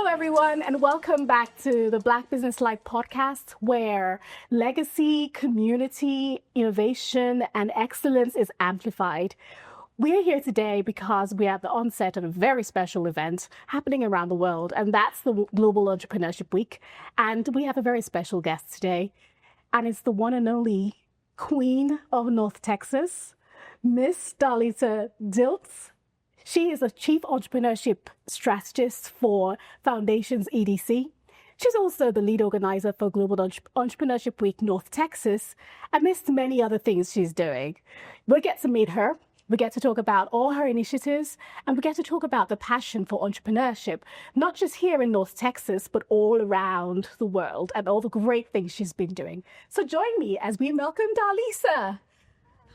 everyone, and welcome back to the Black Business Life podcast, where legacy, community, innovation, and excellence is amplified. We're here today because we're at the onset of a very special event happening around the world, and that's the Global Entrepreneurship Week. And we have a very special guest today, and it's the one and only Queen of North Texas, Miss Darlisa Diltz. She is a Chief Entrepreneurship Strategist for Foundations EDC. She's also the lead organizer for Global Entrepreneurship Week North Texas, amidst many other things she's doing. We'll get to meet her. We get to talk about all her initiatives, and we get to talk about the passion for entrepreneurship, not just here in North Texas, but all around the world, and all the great things she's been doing. So join me as we welcome Darlisa.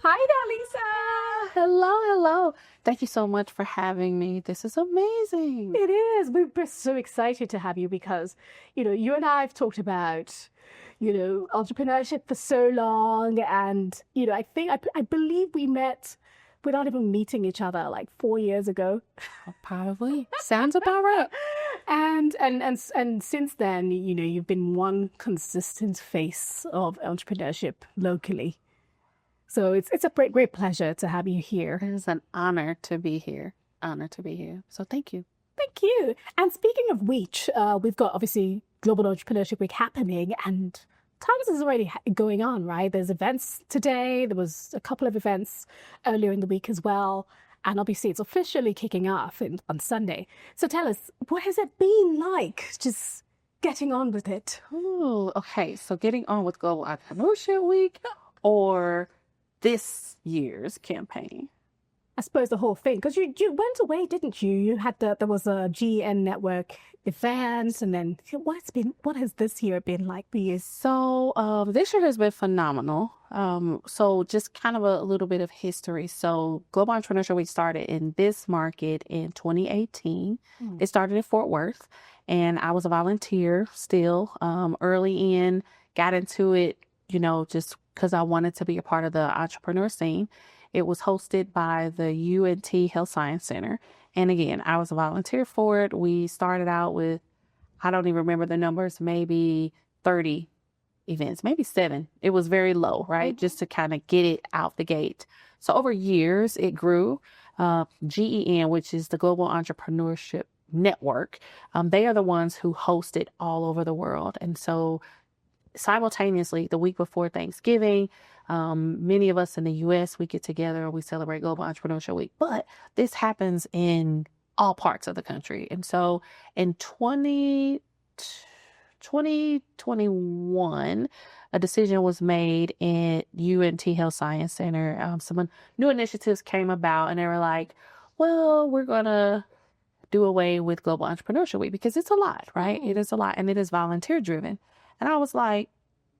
Hi, Darlisa. Hello. Thank you so much for having me. This is amazing. It is. We're so excited to have you because, you and I have talked about, entrepreneurship for so long. And, I believe we met without even meeting each other like 4 years ago. Probably. Sounds about right. And since then, you've been one consistent face of entrepreneurship locally. So it's a great pleasure to have you here. It is an honor to be here. So thank you. Thank you. And speaking of which, we've got obviously Global Entrepreneurship Week happening, and times is already going on, right? There's events today. There was a couple of events earlier in the week as well. And obviously it's officially kicking off on Sunday. So tell us, what has it been like just getting on with it? Oh, okay. So getting on with Global Entrepreneurship Week or this year's campaign? I suppose the whole thing, because you went away, didn't you? You had there was a GN Network event, and then what has this year been like for you? So this year has been phenomenal. So just kind of a little bit of history. So Global Entrepreneurship Week started in this market in 2018. It started in Fort Worth, and I was a volunteer still early in, got into it, just because I wanted to be a part of the entrepreneur scene. It was hosted by the UNT Health Science Center. And again, I was a volunteer for it. We started out with, I don't even remember the numbers, maybe 30 events, maybe 7. It was very low, right? Just to kind of get it out the gate. So over years, it grew. GEN, which is the Global Entrepreneurship Network, they are the ones who host it all over the world. And so simultaneously, the week before Thanksgiving, many of us in the U.S., we get together, we celebrate Global Entrepreneurship Week, but this happens in all parts of the country. And so in 2021, a decision was made in UNT Health Science Center. Some new initiatives came about, and they were like, well, we're going to do away with Global Entrepreneurship Week because it's a lot, right? It is a lot, and it is volunteer driven. And I was like,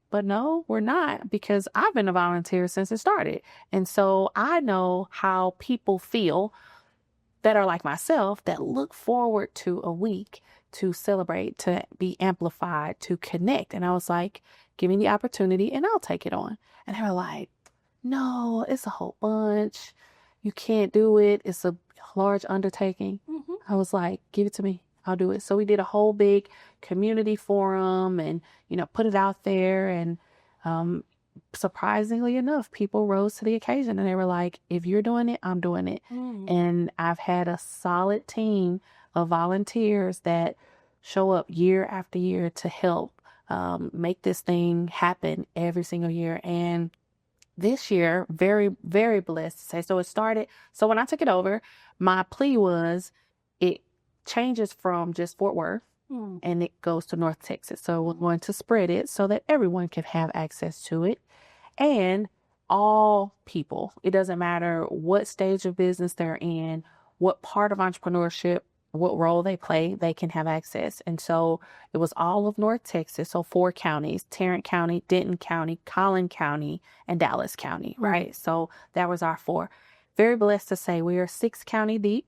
but no, we're not, because I've been a volunteer since it started. And so I know how people feel that are like myself, that look forward to a week to celebrate, to be amplified, to connect. And I was like, give me the opportunity and I'll take it on. And they were like, no, it's a whole bunch. You can't do it. It's a large undertaking. I was like, give it to me. I'll do it. So we did a whole big community forum and, put it out there. And surprisingly enough, people rose to the occasion and they were like, if you're doing it, I'm doing it. And I've had a solid team of volunteers that show up year after year to help make this thing happen every single year. And this year, very, very blessed to say. So it started. So when I took it over, my plea was it changes from just Fort Worth and it goes to North Texas. So we're going to spread it so that everyone can have access to it, and all people. It doesn't matter what stage of business they're in, what part of entrepreneurship, what role they play, they can have access. And so it was all of North Texas. So 4 counties, Tarrant County, Denton County, Collin County, and Dallas County, right? So that was our 4. Very blessed to say we are 6 county deep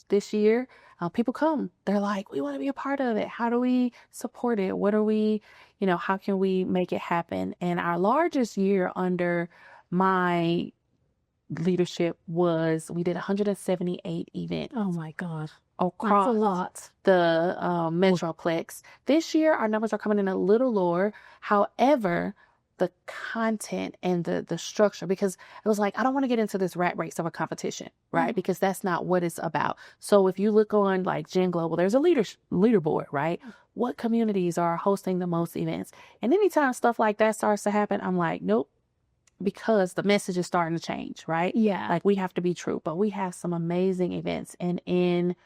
this year. People come, they're like, we want to be a part of it. How do we support it? What are we, how can we make it happen? And our largest year under my leadership was, we did 178 events. Oh my God. across That's a lot. the Metroplex. This year, our numbers are coming in a little lower. However, the content and the structure, because it was like, I don't want to get into this rat race of a competition, right? Because that's not what it's about. So if you look on like Gen Global, there's a leaderboard, right? What communities are hosting the most events? And anytime stuff like that starts to happen, I'm like, nope, because the message is starting to change, right? Yeah. Like we have to be true, but we have some amazing events. And in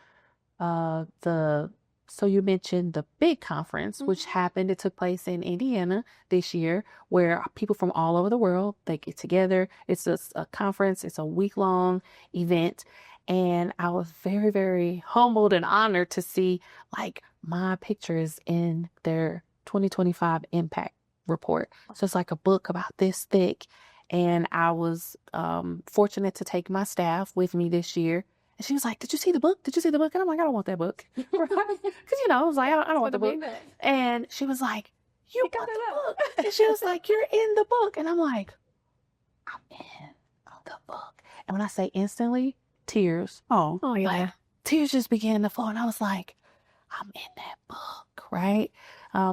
so you mentioned the big conference, which happened, it took place in Indiana this year, where people from all over the world, they get together. It's a conference. It's a week-long event. And I was very, very humbled and honored to see like my pictures in their 2025 impact report. So it's like a book about this thick. And I was fortunate to take my staff with me this year. And she was like, did you see the book? Did you see the book? And I'm like, I don't want that book. Because, I was like, I don't want the book. And she was like, you got the book. And she was like, you're in the book. And I'm like, I'm in the book. And when I say instantly, tears. Oh, yeah. Like, tears just began to flow. And I was like, I'm in that book, right?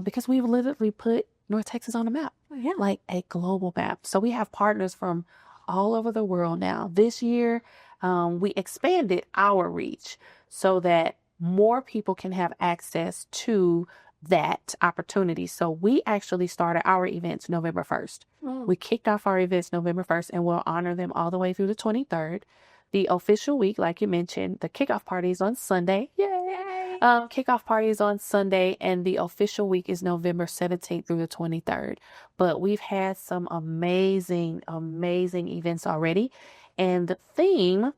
Because we've literally put North Texas on the map, like a global map. So we have partners from all over the world now. This year, we expanded our reach so that more people can have access to that opportunity. So we actually started our events November 1st. We kicked off our events November 1st, and we'll honor them all the way through the 23rd. The official week, like you mentioned, the kickoff party is on Sunday. Yay! Kickoff party is on Sunday, and the official week is November 17th through the 23rd. But we've had some amazing, amazing events already. And the theme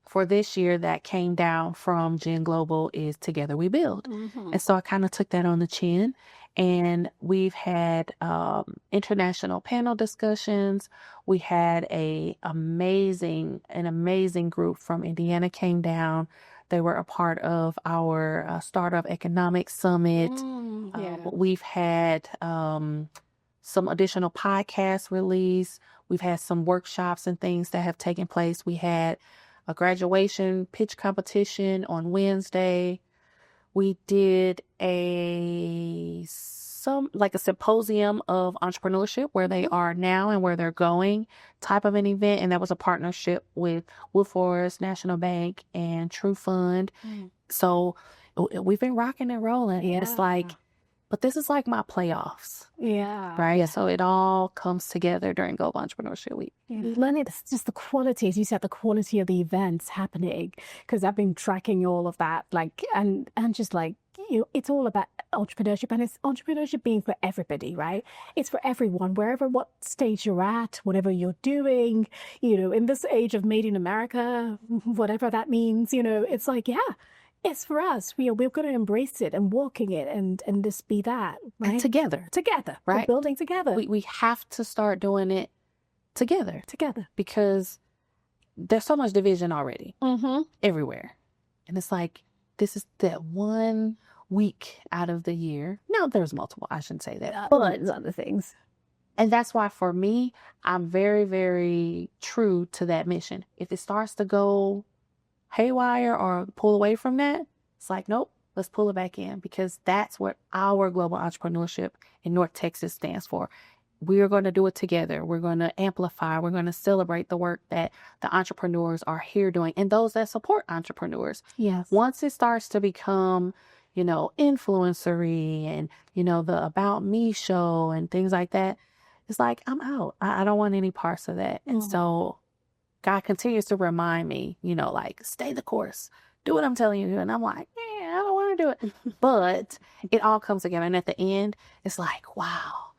for this year that came down from Gen Global is Together We Build. And so I kind of took that on the chin. And we've had international panel discussions. We had an amazing group from Indiana came down. They were a part of our Startup Economics Summit. We've had some additional podcasts released. We've had some workshops and things that have taken place. We had a graduation pitch competition on Wednesday. We did a symposium of entrepreneurship, where they are now and where they're going, type of an event. And that was a partnership with Woodforest, National Bank, and True Fund. So we've been rocking and rolling. Yeah. It's like, but this is like my playoffs. Yeah. Right. Yeah. So it all comes together during Global Entrepreneurship Week. Lenny, it's just the quality, as you said, the quality of the events happening, because I've been tracking all of that, like, and just like, it's all about entrepreneurship, and it's entrepreneurship being for everybody, right? It's for everyone, what stage you're at, whatever you're doing, in this age of Made in America, whatever that means, it's like, it's for us. We've got to embrace it and walk in it and just be that, right? And together, right? We're building together. We have to start doing it together, because there's so much division already everywhere. And it's like, this is that one week out of the year. No, there's multiple. I shouldn't say that. But other things. And that's why for me, I'm very, very true to that mission. If it starts to go haywire or pull away from that, it's like, nope, let's pull it back in, because that's what our Global Entrepreneurship in North Texas stands for. We're going to do it together. We're going to amplify. We're going to celebrate the work that the entrepreneurs are here doing, and those that support entrepreneurs. Yes. Once it starts to become, influencery and, the About Me show and things like that, it's like, I'm out. I don't want any parts of that. And so God continues to remind me, like, stay the course, do what I'm telling you to do. And I'm like, I don't want to do it. But it all comes together. And at the end, it's like, wow.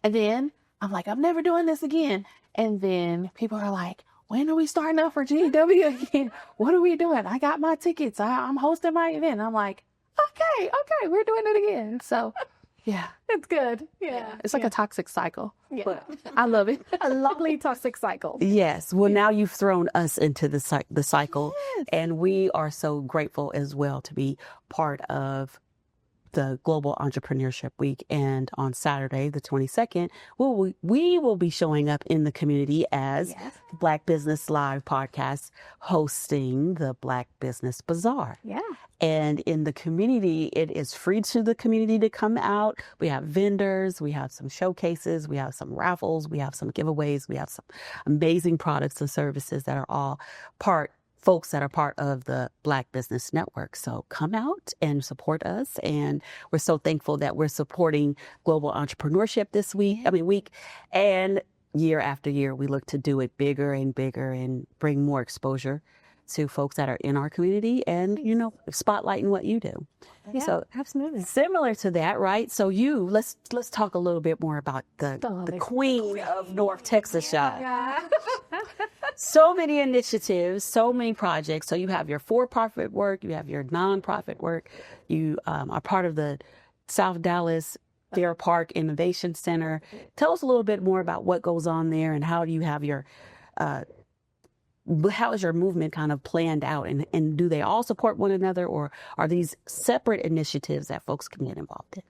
And then I'm like, I'm never doing this again. And then people are like, when are we starting up for GEW again? What are we doing? I got my tickets. I'm hosting my event. I'm like, okay, we're doing it again. So yeah, it's good. Yeah. It's like a toxic cycle. Yeah. But I love it. A lovely toxic cycle. Yes. Well, now you've thrown us into the cycle, and we are so grateful as well to be part of the Global Entrepreneurship Week. And on Saturday, the 22nd, we will be showing up in the community as Black Business Live podcast, hosting the Black Business Bazaar. Yeah. And in the community, it is free to the community to come out. We have vendors, we have some showcases, we have some raffles, we have some giveaways, we have some amazing products and services that are all folks that are part of the Black Business Network. So come out and support us. And we're so thankful that we're supporting global entrepreneurship this week. And year after year, we look to do it bigger and bigger and bring more exposure to folks that are in our community and, spotlighting what you do. Yeah, so absolutely. Similar to that, right? So let's talk a little bit more about the queen of North Texas, y'all. Yeah. So many initiatives, so many projects. So you have your for-profit work, you have your nonprofit work. You are part of the South Dallas Fair Park Innovation Center. Tell us a little bit more about what goes on there and how do you have your how is your movement kind of planned out, and do they all support one another, or are these separate initiatives that folks can get involved in?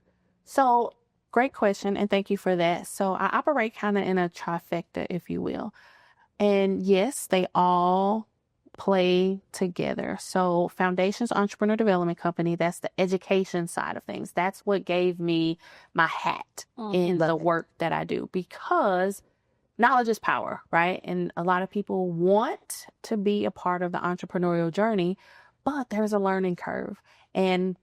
So great question, and thank you for that. So I operate kind of in a trifecta, if you will. And yes, they all play together. So Foundations Entrepreneur Development Company, that's the education side of things. That's what gave me my hat in the work that I do, because knowledge is power, right? And a lot of people want to be a part of the entrepreneurial journey, but there's a learning curve. And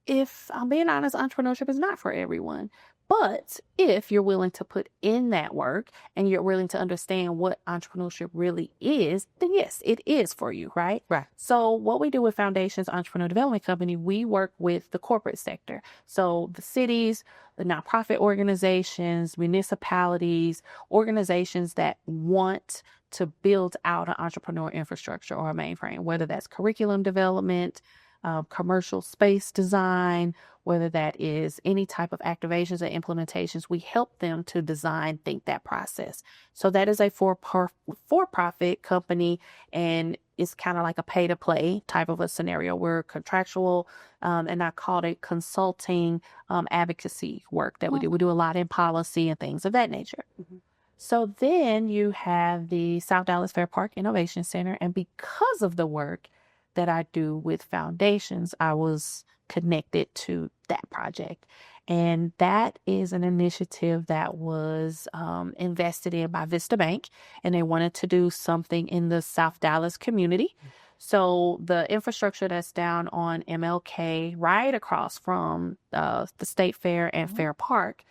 if I'm being honest, entrepreneurship is not for everyone. But if you're willing to put in that work and you're willing to understand what entrepreneurship really is, then yes, it is for you, right? Right. So what we do with Foundations Entrepreneur Development Company, we work with the corporate sector. So the cities, the nonprofit organizations, municipalities, organizations that want to build out an entrepreneur infrastructure or a mainframe, whether that's curriculum development, commercial space design, whether that is any type of activations or implementations, we help them to design, think that process. So that is a for-profit company, and it's kind of like a pay-to-play type of a scenario. We're contractual, and I call it consulting advocacy work that we do. We do a lot in policy and things of that nature. Mm-hmm. So then you have the South Dallas Fair Park Innovation Center, and because of the work that I do with Foundations, I was connected to that project. And that is an initiative that was invested in by Vista Bank, and they wanted to do something in the South Dallas community. So the infrastructure that's down on MLK, right across from the State Fair and Fair Park,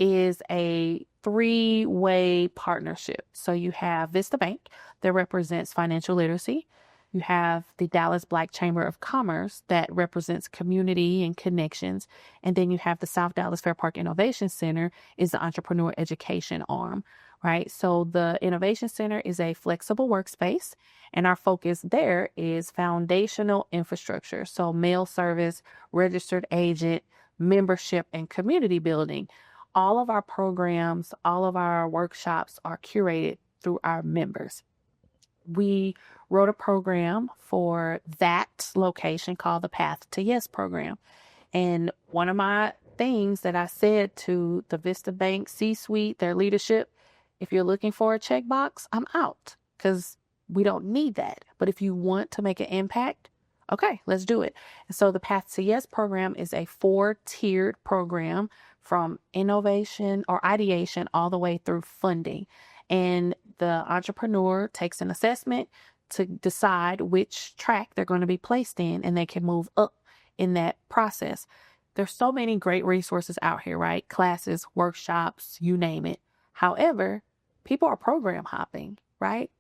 is a 3-way partnership. So you have Vista Bank that represents financial literacy. You have the Dallas Black Chamber of Commerce that represents community and connections. And then you have the South Dallas Fair Park Innovation Center is the entrepreneur education arm, right? So the Innovation Center is a flexible workspace, and our focus there is foundational infrastructure. So mail service, registered agent, membership, and community building. All of our programs, all of our workshops are curated through our members. We wrote a program for that location called the Path to Yes program. And one of my things that I said to the Vista Bank C-suite, their leadership, if you're looking for a checkbox, I'm out, because we don't need that. But if you want to make an impact, okay, let's do it. And so the Path to Yes program is a 4-tiered program from innovation or ideation all the way through funding. And the entrepreneur takes an assessment to decide which track they're going to be placed in, and they can move up in that process. There's so many great resources out here, right? Classes, workshops, you name it. However, people are program hopping, right?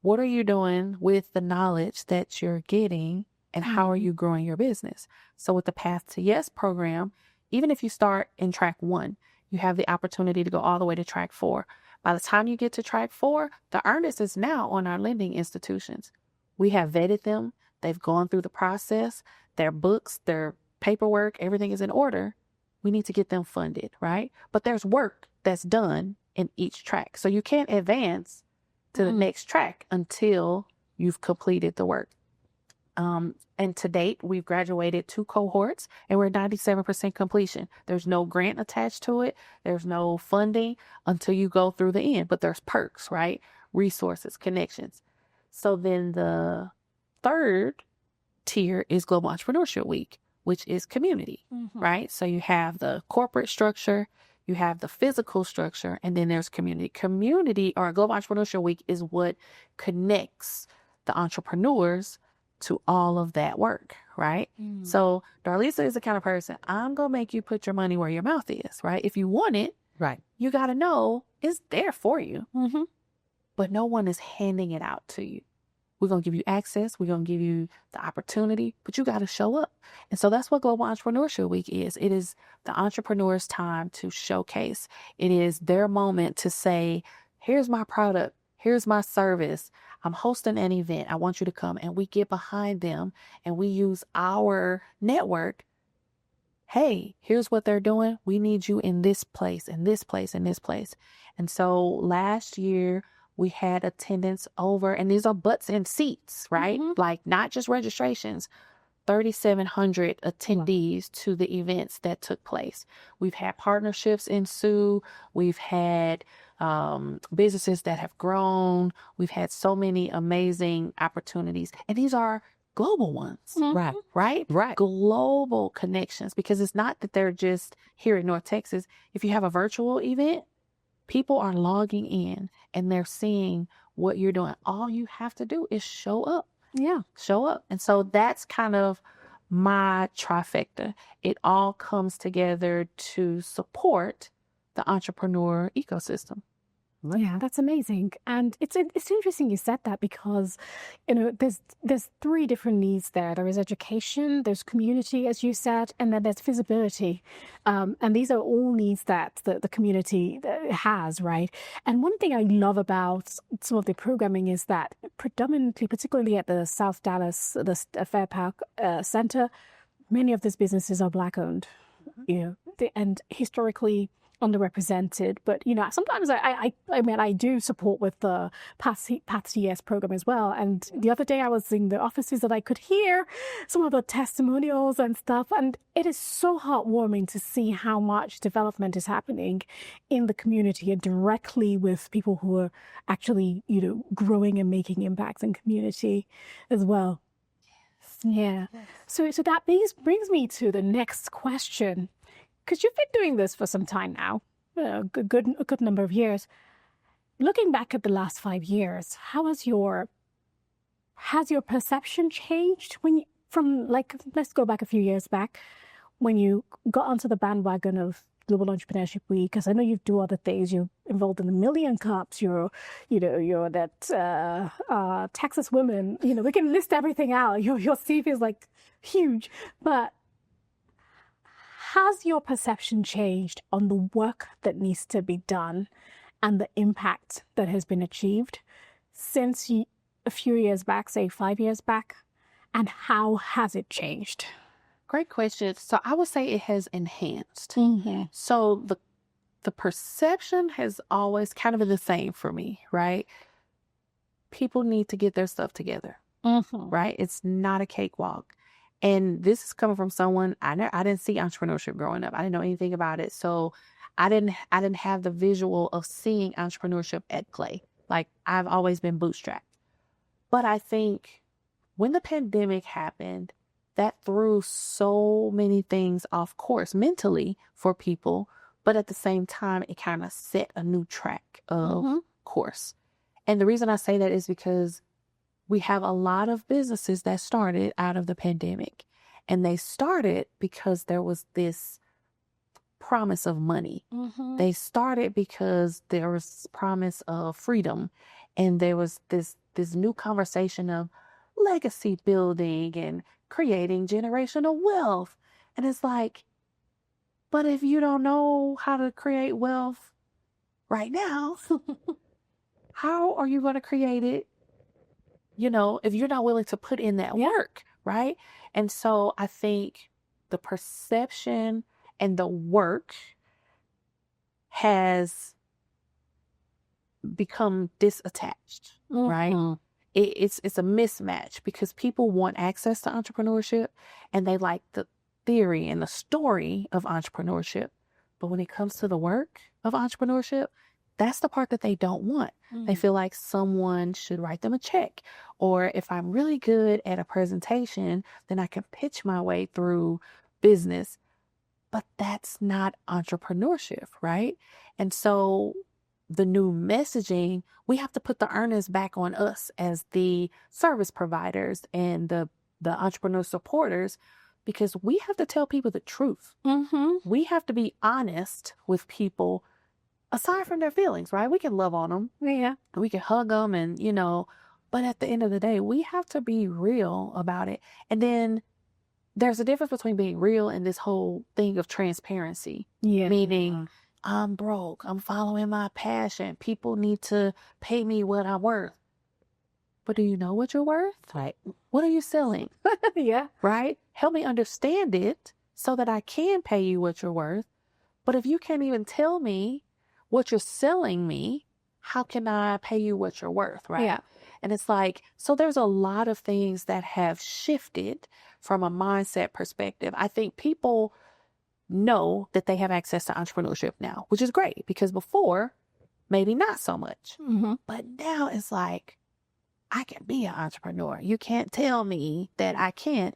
What are you doing with the knowledge that you're getting, and how are you growing your business? So with the Path to Yes program, even if you start in track 1, you have the opportunity to go all the way to track 4. By the time you get to track 4, the earnest is now on our lending institutions. We have vetted them. They've gone through the process. Their books, their paperwork, everything is in order. We need to get them funded, right? But there's work that's done in each track. So you can't advance to the next track until you've completed the work. And to date, we've graduated 2 cohorts and we're 97% completion. There's no grant attached to it. There's no funding until you go through the end, but there's perks, right? Resources, connections. So then the third tier is Global Entrepreneurship Week, which is community, right? So you have the corporate structure, you have the physical structure, and then there's community. Community, or Global Entrepreneurship Week, is what connects the entrepreneurs to all of that work, right? So Darlisa is the kind of person, I'm going to make you put your money where your mouth is, right? If you want it, Right. you got to know it's there for you, but no one is handing it out to you. We're going to give you access. We're going to give you the opportunity, but you got to show up. And so that's what Global Entrepreneurship Week is. It is the entrepreneur's time to showcase. It is their moment to say, here's my product. Here's my service. I'm hosting an event. I want you to come. And we get behind them and we use our network. Hey, here's what they're doing. We need you in this place, in this place, in this place. And so last year, we had attendance over, and these are butts and seats, right? Like not just registrations, 3,700 attendees to the events that took place. We've had partnerships ensue. We've had businesses that have grown. We've had so many amazing opportunities. And these are global ones, right? Global connections, because it's not that they're just here in North Texas. If you have a virtual event, people are logging in and they're seeing what you're doing. All you have to do is show up. Show up. And so that's kind of my trifecta. It all comes together to support the entrepreneur ecosystem. Yeah, that's amazing. And it's interesting you said that, because, you know, there's 3 different needs there. There is education, there's community, as you said, and then there's visibility. And these are all needs that the community has, right? And one thing I love about some of the programming is that predominantly, particularly at the South Dallas, the Fair Park Center, many of these businesses are Black owned, you know, and historically underrepresented. But, you know, sometimes I mean, I do support with the Path CS program as well. And the other day I was in the offices that I could hear some of the testimonials and stuff. And it is so heartwarming to see how much development is happening in the community and directly with people who are actually, you know, growing and making impacts in community as well. Yeah. So that brings me to the next question. Because you've been doing this for some time now, a good number of years. Looking back at the last 5 years, has your perception changed let's go back a few years back, when you got onto the bandwagon of Global Entrepreneurship Week? Because I know you do other things. You're involved in the Million Cups. You're that Texas women. You know, we can list everything out. Your CV is like huge, but has your perception changed on the work that needs to be done and the impact that has been achieved since a few years back, say 5 years back? And how has it changed? Great question. So I would say it has enhanced. So the perception has always kind of been the same for me, right? People need to get their stuff together, right? It's not a cakewalk. And this is coming from someone, I didn't see entrepreneurship growing up. I didn't know anything about it. So I didn't have the visual of seeing entrepreneurship at play. Like, I've always been bootstrapped. But I think when the pandemic happened, that threw so many things off course mentally for people. But at the same time, it kind of set a new track of course. And the reason I say that is because we have a lot of businesses that started out of the pandemic, and they started because there was this promise of money. They started because there was promise of freedom, and there was this new conversation of legacy building and creating generational wealth. And it's like, but if you don't know how to create wealth right now, how are you going to create it? You know, if you're not willing to put in that work, right? And so I think the perception and the work has become disattached, right? it's a mismatch because people want access to entrepreneurship and they like the theory and the story of entrepreneurship. But when it comes to the work of entrepreneurship, that's the part that they don't want. They feel like someone should write them a check. Or if I'm really good at a presentation, then I can pitch my way through business. But that's not entrepreneurship, right? And so the new messaging, we have to put the earnest back on us as the service providers and the entrepreneur supporters, because we have to tell people the truth. We have to be honest with people aside from their feelings, right? We can love on them. Yeah. We can hug them and, but at the end of the day, we have to be real about it. And then there's a difference between being real and this whole thing of transparency. Yeah. Meaning, I'm broke. I'm following my passion. People need to pay me what I'm worth. But do you know what you're worth? Right. What are you selling? Yeah. Right? Help me understand it so that I can pay you what you're worth. But if you can't even tell me what you're selling me, how can I pay you what you're worth? Right. Yeah. And it's like, so there's a lot of things that have shifted from a mindset perspective. I think people know that they have access to entrepreneurship now, which is great because before, maybe not so much. But now it's like, I can be an entrepreneur. You can't tell me that I can't.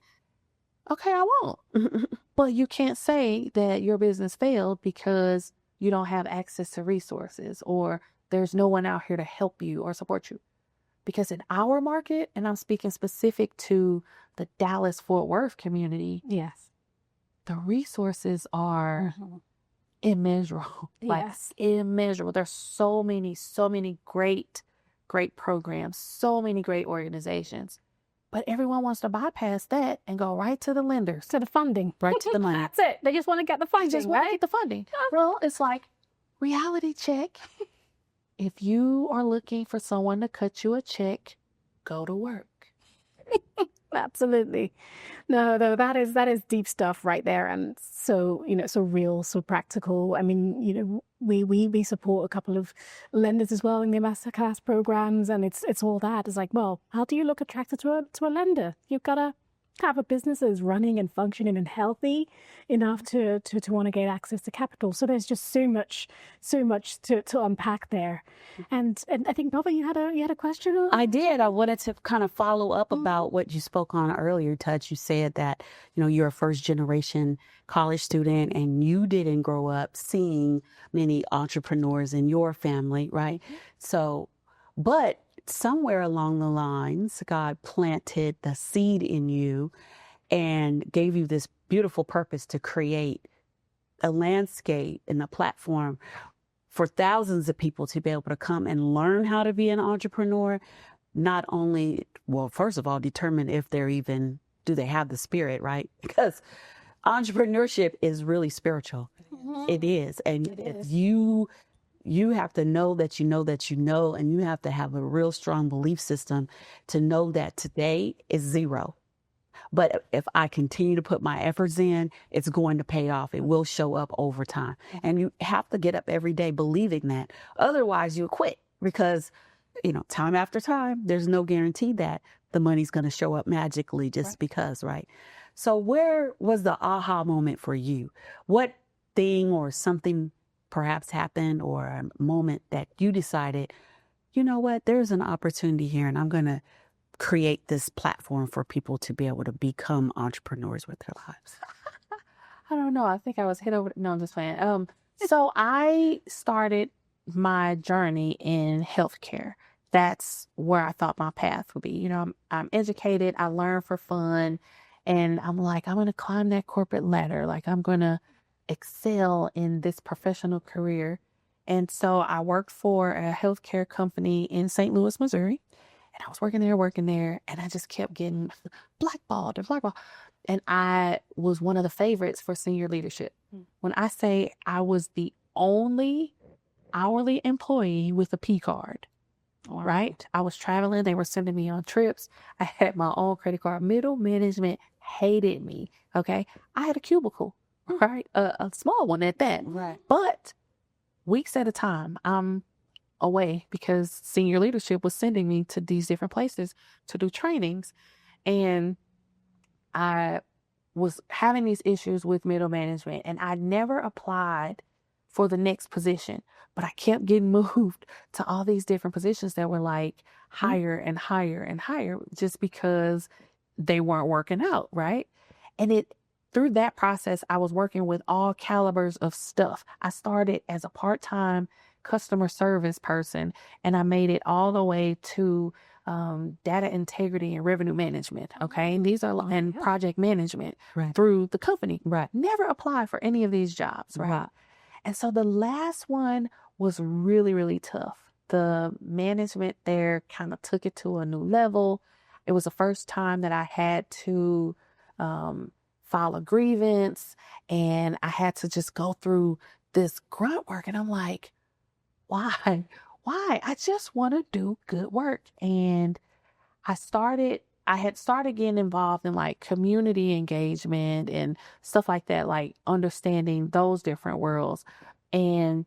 Okay, I won't. But you can't say that your business failed because you don't have access to resources or there's no one out here to help you or support you. Because in our market, and I'm speaking specific to the Dallas-Fort Worth community, Yes. the resources are immeasurable. Yes. Like immeasurable. There's so many great programs, so many great organizations. But everyone wants to bypass that and go right to the lenders. To the funding. Right to the money. That's it. They just want to get the funding, Just want to right? get the funding. Well, it's like reality check. If you are looking for someone to cut you a check, go to work. Absolutely. No, that is deep stuff right there. And so, so real, so practical. I mean, we support a couple of lenders as well in the masterclass programs. And it's all that. It's like, well, how do you look attractive to a lender? You've got to have a business that is running and functioning and healthy enough to want to get access to capital. So there's just so much to unpack there. And I think, Belva, you had a question? I did. I wanted to kind of follow up about what you spoke on earlier, Touch. You said that, you're a first generation college student and you didn't grow up seeing many entrepreneurs in your family, right? So, but somewhere along the lines, God planted the seed in you and gave you this beautiful purpose to create a landscape and a platform for thousands of people to be able to come and learn how to be an entrepreneur. Not only, well, first of all, determine if do they have the spirit, right? Because entrepreneurship is really spiritual. It is. And if you have to know that you know that you know, and you have to have a real strong belief system to know that today is zero. But if I continue to put my efforts in, it's going to pay off. It will show up over time. And you have to get up every day believing that. Otherwise, you'll quit because, time after time, there's no guarantee that the money's going to show up magically just because, right? So where was the aha moment for you? What thing or something perhaps happened or a moment that you decided, you know what, there's an opportunity here and I'm going to create this platform for people to be able to become entrepreneurs with their lives? I don't know. I think I was hit over. No, I'm just playing. So I started my journey in healthcare. That's where I thought my path would be. I'm educated. I learn for fun. And I'm like, I'm going to climb that corporate ladder. Like I'm going to excel in this professional career. And so I worked for a healthcare company in St. Louis, Missouri. And I was working there, and I just kept getting blackballed. And I was one of the favorites for senior leadership. When I say I was the only hourly employee with a P card, right? I was traveling. They were sending me on trips. I had my own credit card. Middle management hated me, okay? I had a cubicle, right? A small one at that. Right. But weeks at a time, I'm away because senior leadership was sending me to these different places to do trainings. And I was having these issues with middle management, and I never applied for the next position, but I kept getting moved to all these different positions that were like higher and higher and higher just because they weren't working out, right? And through that process, I was working with all calibers of stuff. I started as a part-time customer service person, and I made it all the way to data integrity and revenue management. Okay. And these are and project management through the company. Right. Never applied for any of these jobs. Right. And so the last one was really, really tough. The management there kind of took it to a new level. It was the first time that I had to file a grievance, and I had to just go through this grunt work. And I'm like, why? I just want to do good work. And I had started getting involved in like community engagement and stuff like that, like understanding those different worlds. And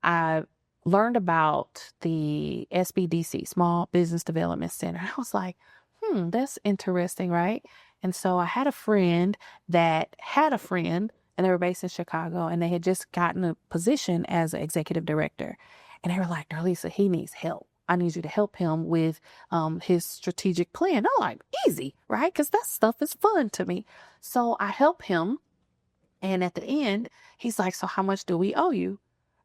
I learned about the SBDC, Small Business Development Center. I was like, that's interesting, right? And so I had a friend that had a friend, and they were based in Chicago, and they had just gotten a position as an executive director. And they were like, Darlisa, he needs help. I need you to help him with his strategic plan. I'm like, easy, right? Because that stuff is fun to me. So I help him. And at the end, he's like, so how much do we owe you?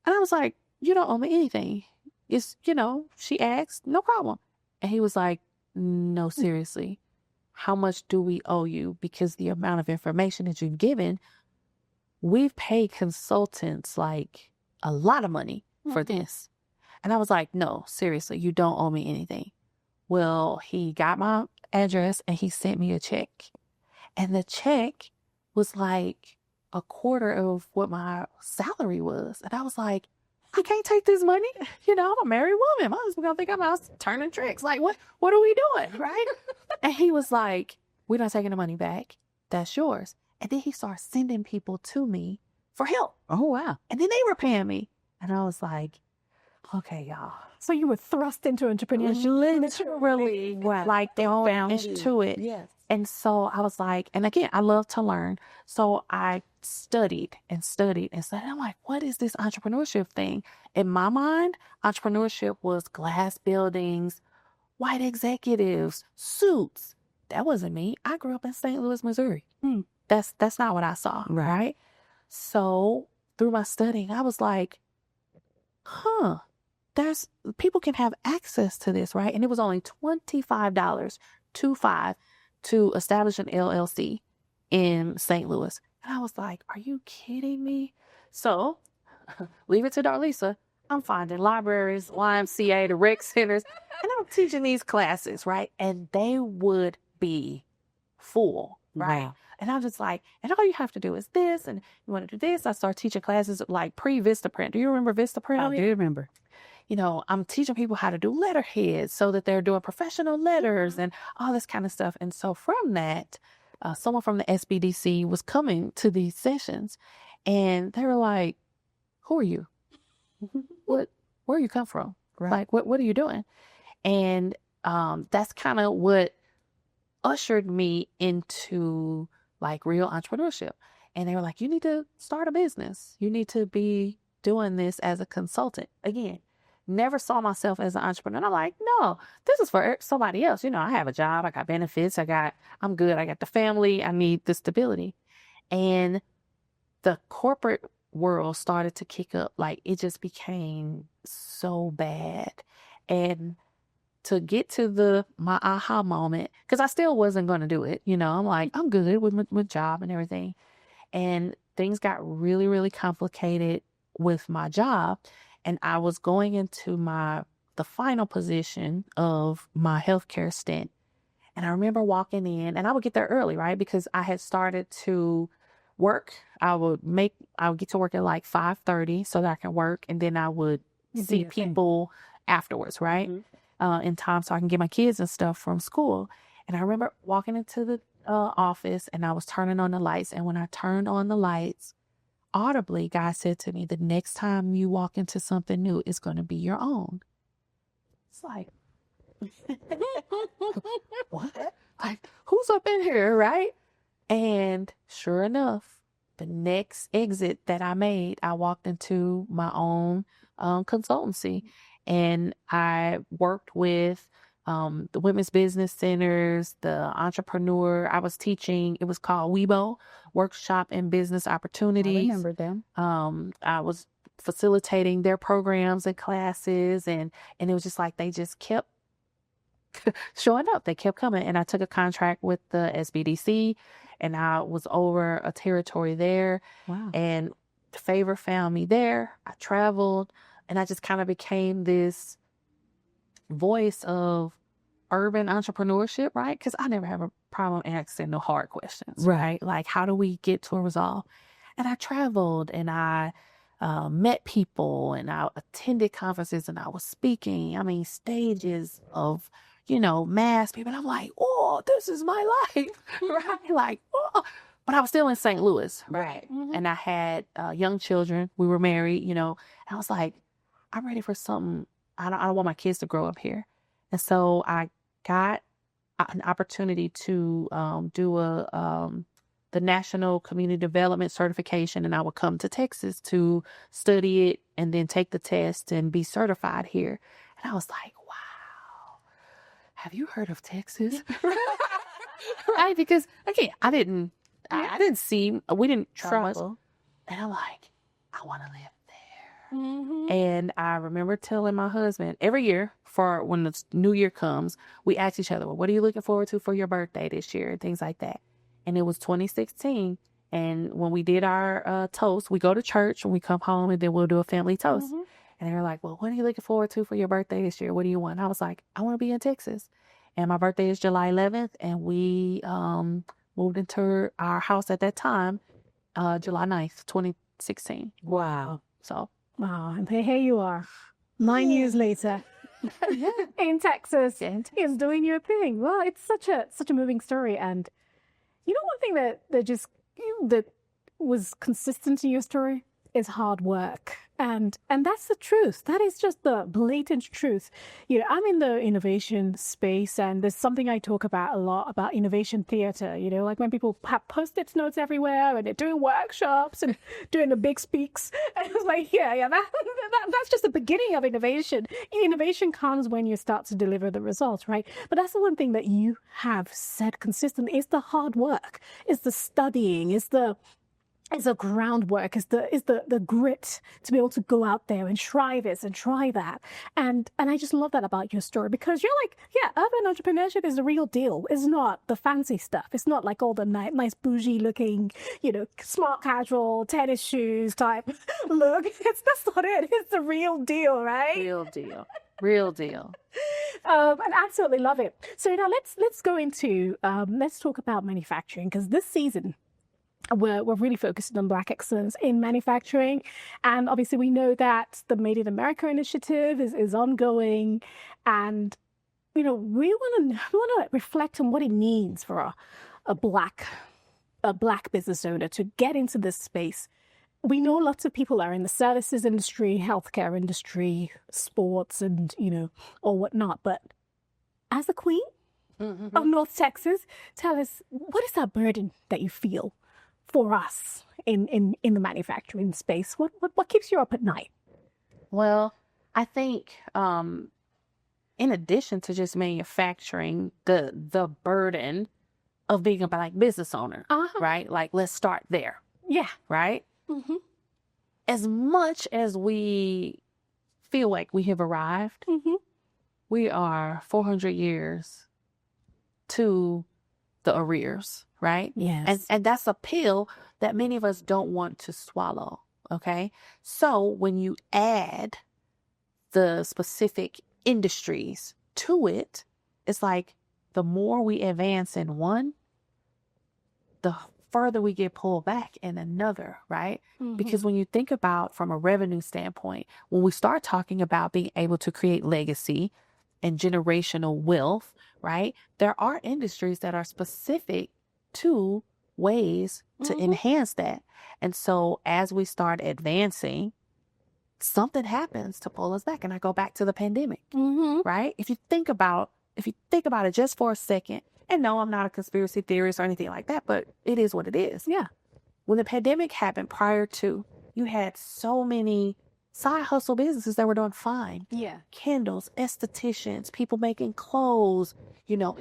And I was like, you don't owe me anything. It's, she asked, no problem. And he was like, no, seriously, how much do we owe you? Because the amount of information that you've given, we've paid consultants like a lot of money for this. And I was like, no, seriously, you don't owe me anything. Well, he got my address and he sent me a check. And the check was like a quarter of what my salary was. And I was like, I can't take this money. I'm a married woman. My husband's gonna think I'm out turning tricks. Like, what are we doing? Right? And he was like, we're not taking the money back. That's yours. And then he started sending people to me for help. Oh, wow. And then they were paying me. And I was like, okay, y'all. So you were thrust into entrepreneurship. Literally. Wow. Like they all into it. Yes. And so I was like, and again, I love to learn. So I studied and studied and studied. I'm like, what is this entrepreneurship thing? In my mind, entrepreneurship was glass buildings, white executives, suits. That wasn't me. I grew up in St. Louis, Missouri. That's not what I saw. Right? So through my studying, I was like, there's people can have access to this, right? And it was only $25 to establish an LLC in St. Louis. And I was like, are you kidding me? So leave it to Darlisa. I'm finding libraries, YMCA, the rec centers, and I'm teaching these classes, right? And they would be full, right? Wow. And I'm just like, and all you have to do is this, and you want to do this. I start teaching classes like pre-Vistaprint. Do you remember Vistaprint? I do remember. I'm teaching people how to do letterheads so that they're doing professional letters and all this kind of stuff. And so from that, someone from the SBDC was coming to these sessions, and they were like, who are you? Where you come from? Right. Like, what are you doing? And that's kind of what ushered me into like real entrepreneurship. And they were like, you need to start a business. You need to be doing this as a consultant. Again, never saw myself as an entrepreneur. And I'm like, no, this is for somebody else. I have a job. I got benefits. I'm good. I got the family. I need the stability. And the corporate world started to kick up. Like, it just became so bad. And to get to my aha moment, because I still wasn't going to do it. I'm like, I'm good with my job and everything. And things got really, really complicated with my job. And I was going into the final position of my healthcare stint. And I remember walking in, and I would get there early, right? Because I had started to work. I would get to work at like 5:30 so that I can work. And then I would see people afterwards, right? In time so I can get my kids and stuff from school. And I remember walking into the office, and I was turning on the lights. And when I turned on the lights, audibly, God said to me, the next time you walk into something new, it's going to be your own. It's like, what? Like, who's up in here, right? And sure enough, the next exit that I made, I walked into my own consultancy, and I worked with the women's business centers, the entrepreneur. I was teaching, it was called WeBo, Workshop and Business Opportunities. I remember them. I was facilitating their programs and classes, and it was just like they just kept showing up. They kept coming, and I took a contract with the SBDC, and I was over a territory there. Wow. And favor found me there. I traveled, and I just kind of became this voice of urban entrepreneurship, right? Because I never have a problem asking no hard questions, right? Like, how do we get to a resolve? And I traveled, and I met people, and I attended conferences, and I was speaking. I mean, stages of, mass people. And I'm like, oh, this is my life, right? Like, oh. But I was still in St. Louis, right? Mm-hmm. And I had young children. We were married, and I was like, I'm ready for something. I don't want my kids to grow up here. And so I got an opportunity to do the National Community Development Certification, and I would come to Texas to study it and then take the test and be certified here. And I was like, wow, have you heard of Texas? Right? Because again, I didn't see, we didn't travel. And I'm like, I want to live there. Mm-hmm. And I remember telling my husband every year, for when the new year comes, we ask each other, well, what are you looking forward to for your birthday this year? And things like that. And it was 2016. And when we did our toast, we go to church and we come home, and then we'll do a family toast. Mm-hmm. And they were like, well, what are you looking forward to for your birthday this year? What do you want? I was like, I want to be in Texas. And my birthday is July 11th. And we moved into our house at that time, July 9th, 2016. Wow. So. Wow. And here you are, 9 years later. In Texas, is doing your thing. Well, it's such a moving story. And one thing that was consistent in your story is hard work. And that's the truth. That is just the blatant truth. I'm in the innovation space, and there's something I talk about a lot about innovation theater, like when people have Post-it notes everywhere and they're doing workshops and doing the big speaks. And it's like, that's just the beginning of innovation. Innovation comes when you start to deliver the results, right? But that's the one thing that you have said consistently is the hard work, is the studying, is the groundwork, is the grit to be able to go out there and try this and try that. And I just love that about your story, because you're like, urban entrepreneurship is the real deal. It's not the fancy stuff. It's not like all the nice bougie looking, smart casual tennis shoes type look. That's not it. It's the real deal, right? Real deal. And absolutely love it. So now let's go into, let's talk about manufacturing, because this season, we're really focused on Black excellence in manufacturing. And obviously we know that the Made in America initiative is ongoing. And, we want to reflect on what it means for a Black business owner to get into this space. We know lots of people are in the services industry, healthcare industry, sports, and, or whatnot. But as the queen of North Texas, tell us, what is that burden that you feel for us in the manufacturing space? What keeps you up at night? Well, I think in addition to just manufacturing, the burden of being a Black business owner, right? Like, let's start there. Yeah. Right? Mm-hmm. As much as we feel like we have arrived, we are 400 years to the arrears, right? Yes. And that's a pill that many of us don't want to swallow, okay? So when you add the specific industries to it, it's like the more we advance in one, the further we get pulled back in another, right? Because when you think about from a revenue standpoint, when we start talking about being able to create legacy and generational wealth, right? There are industries that are specific to ways to enhance that. And so as we start advancing, something happens to pull us back. And I go back to the pandemic, right? If you think about it just for a second, and no, I'm not a conspiracy theorist or anything like that, but it is what it is. Yeah. When the pandemic happened prior to, you had so many side hustle businesses that were doing fine. Yeah. Candles, estheticians, people making clothes,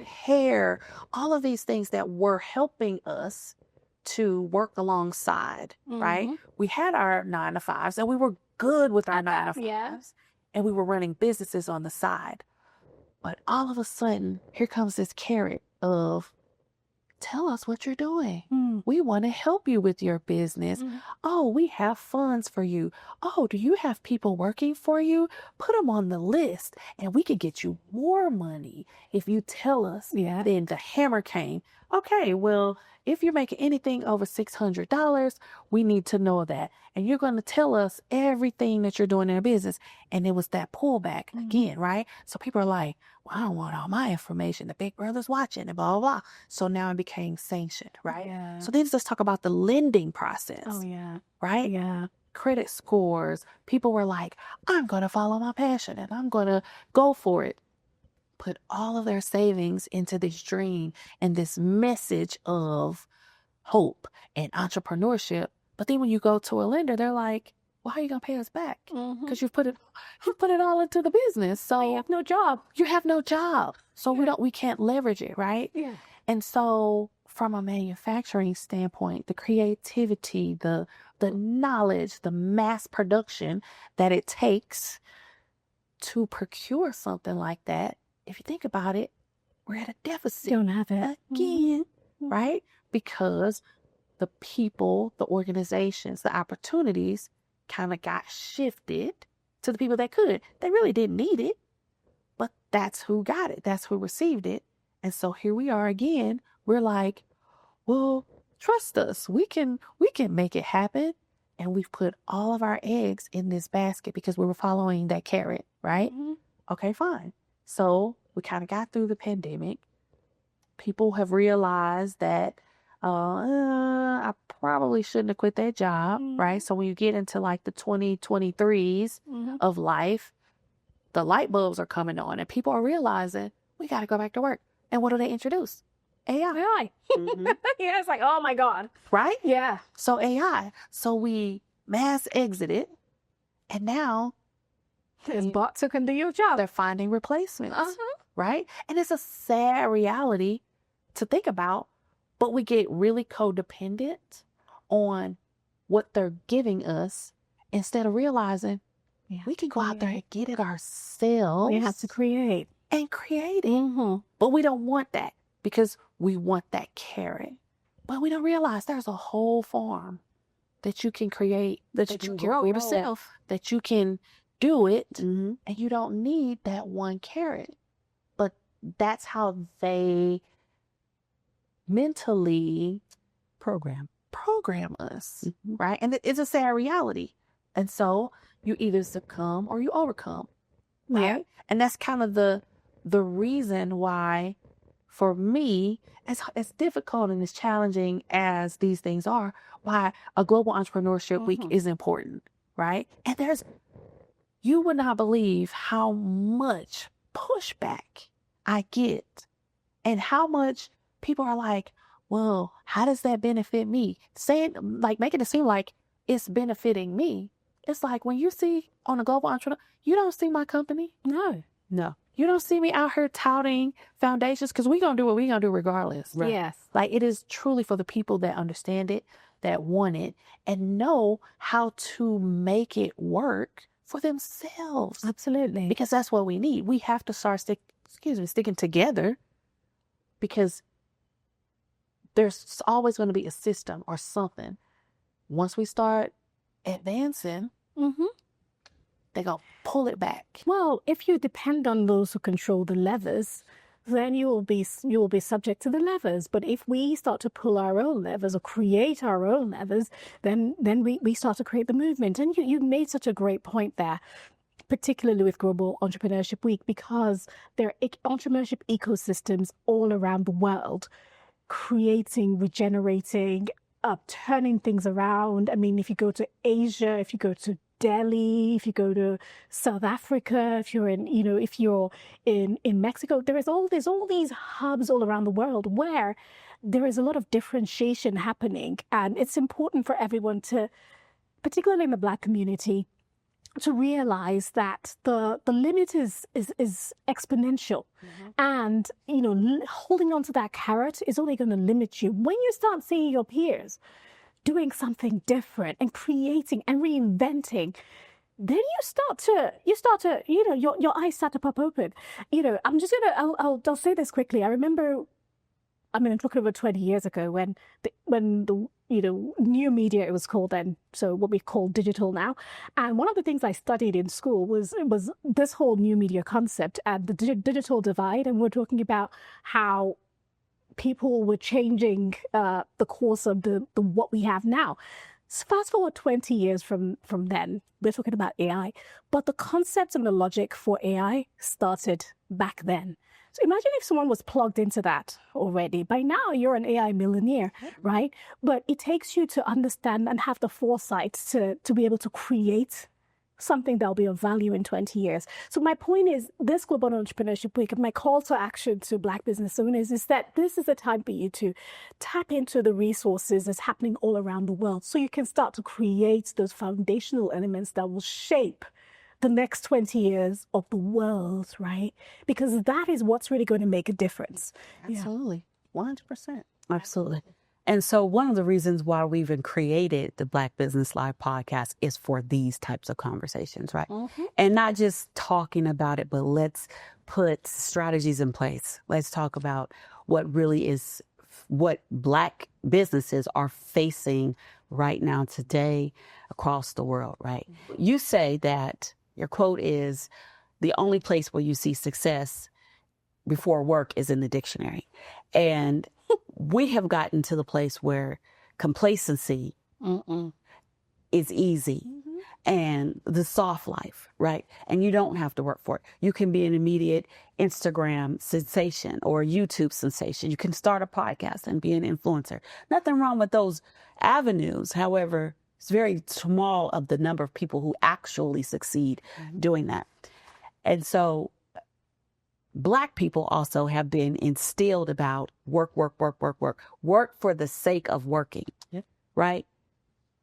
hair, all of these things that were helping us to work alongside, right? We had our 9-to-5s and we were good with our 9-to-5s. Yeah. And we were running businesses on the side. But all of a sudden, here comes this carrot of, tell us what you're doing. We want to help you with your business. Oh, we have funds for you. Oh, do you have people working for you? Put them on the list and we can get you more money if you tell us. Yeah. Then the hammer came. Okay, well, if you're making anything over $600, we need to know that. And you're going to tell us everything that you're doing in a business. And it was that pullback again, right? So people are like, well, I don't want all my information. The big brother's watching and blah, blah, blah. So now it became sanctioned, right? Yeah. So then let's talk about the lending process. Oh, yeah. Right? Yeah. Credit scores. People were like, I'm going to follow my passion and I'm going to go for it. Put all of their savings into this dream and this message of hope and entrepreneurship. But then when you go to a lender, they're like, well, how are you going to pay us back? Because you've put it all into the business. So you have no job. You have no job. So we can't leverage it, right? Yeah. And so from a manufacturing standpoint, the creativity, the knowledge, the mass production that it takes to procure something like that, if you think about it, we're at a deficit. Don't have it. Again, right? Because the people, the organizations, the opportunities kind of got shifted to the people that could. They really didn't need it, but that's who got it. That's who received it. And so here we are again. We're like, well, trust us. We can make it happen. And we've put all of our eggs in this basket because we were following that carrot, right? Okay, fine. So we kind of got through the pandemic. People have realized that I probably shouldn't have quit that job, right? So when you get into like the 2023s of life, the light bulbs are coming on and people are realizing we got to go back to work. And what do they introduce? AI. Yeah, it's like, oh my God. Right? Yeah. So AI. So we mass exited and now there's bots who can do your job. They're finding replacements, right? And it's a sad reality to think about, but we get really codependent on what they're giving us instead of realizing we can go out there and get it ourselves. We have to create. And create it. But we don't want that because we want that carrot. But we don't realize there's a whole farm that you can create, that you can grow yourself, that you can do it, and you don't need that one carrot. But that's how they mentally program us, right? And it's a sad reality. And so you either succumb or you overcome, right? Yeah. And that's kind of the reason why, for me, as difficult and as challenging as these things are, why a Global Entrepreneurship Week is important, right? And you would not believe how much pushback I get and how much people are like, well, how does that benefit me? Making it seem like it's benefiting me. It's like when you see on a Global Entrepreneur, you don't see my company. No. You don't see me out here touting foundations because we're going to do what we're going to do regardless. Right. Yes. Like it is truly for the people that understand it, that want it, and know how to make it work for themselves. Absolutely. Because that's what we need. We have to start sticking together because there's always going to be a system or something. Once we start advancing, they're going to pull it back. Well, if you depend on those who control the levers, then you will be subject to the levers. But if we start to pull our own levers or create our own levers, then we start to create the movement. And you made such a great point there, particularly with Global Entrepreneurship Week, because there are entrepreneurship ecosystems all around the world creating, regenerating, turning things around. I mean, if you go to Asia, if you go to Delhi, if you go to South Africa, if you're in Mexico, there's all these hubs all around the world where there is a lot of differentiation happening. And it's important for everyone to, particularly in the Black community, to realize that the limit is exponential. And, holding on to that carrot is only going to limit you. When you start seeing your peers doing something different and creating and reinventing, then your eyes start to pop open. I'll say this quickly. I remember, I'm looking over 20 years ago when the new media, it was called then, so what we call digital now. And one of the things I studied in school was this whole new media concept and the digital divide. And we're talking about how people were changing the course of the what we have now. So fast forward 20 years from then, we're talking about AI, but the concepts and the logic for AI started back then. So imagine if someone was plugged into that already. By now, you're an AI millionaire, right? But it takes you to understand and have the foresight to be able to create something that'll be of value in 20 years. So my point is, this Global Entrepreneurship Week, my call to action to Black business owners is that this is a time for you to tap into the resources that's happening all around the world so you can start to create those foundational elements that will shape the next 20 years of the world, right? Because that is what's really going to make a difference. Absolutely. 100%. Absolutely. And so one of the reasons why we even created the Black Business Live podcast is for these types of conversations, right? And not just talking about it, but let's put strategies in place. Let's talk about what Black businesses are facing right now today across the world, right? You say that your quote is, the only place where you see success before work is in the dictionary. And we have gotten to the place where complacency is easy and the soft life, right? And you don't have to work for it. You can be an immediate Instagram sensation or a YouTube sensation. You can start a podcast and be an influencer. Nothing wrong with those avenues. However, it's very small of the number of people who actually succeed doing that. And so Black people also have been instilled about work for the sake of working, right?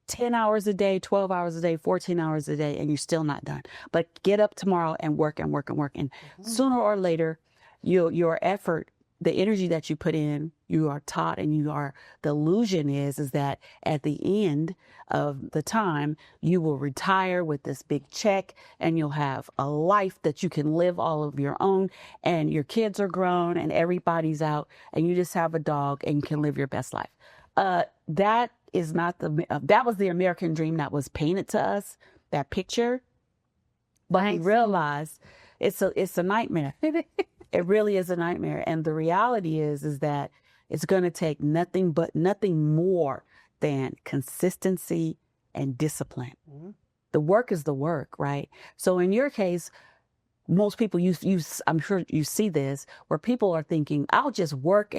10 hours a day, 12 hours a day, 14 hours a day, and you're still not done. But get up tomorrow and work. And sooner or later, your effort, the energy that you put in, you are taught, and the illusion is that at the end of the time, you will retire with this big check and you'll have a life that you can live all of your own, and your kids are grown and everybody's out and you just have a dog and you can live your best life. That is not that was the American dream that was painted to us, that picture. But we realized it's a nightmare. It really is a nightmare. And the reality is that it's going to take nothing more than consistency and discipline. The work is the work, right? So in your case, most people, I'm sure you see this, where people are thinking, I'll just work.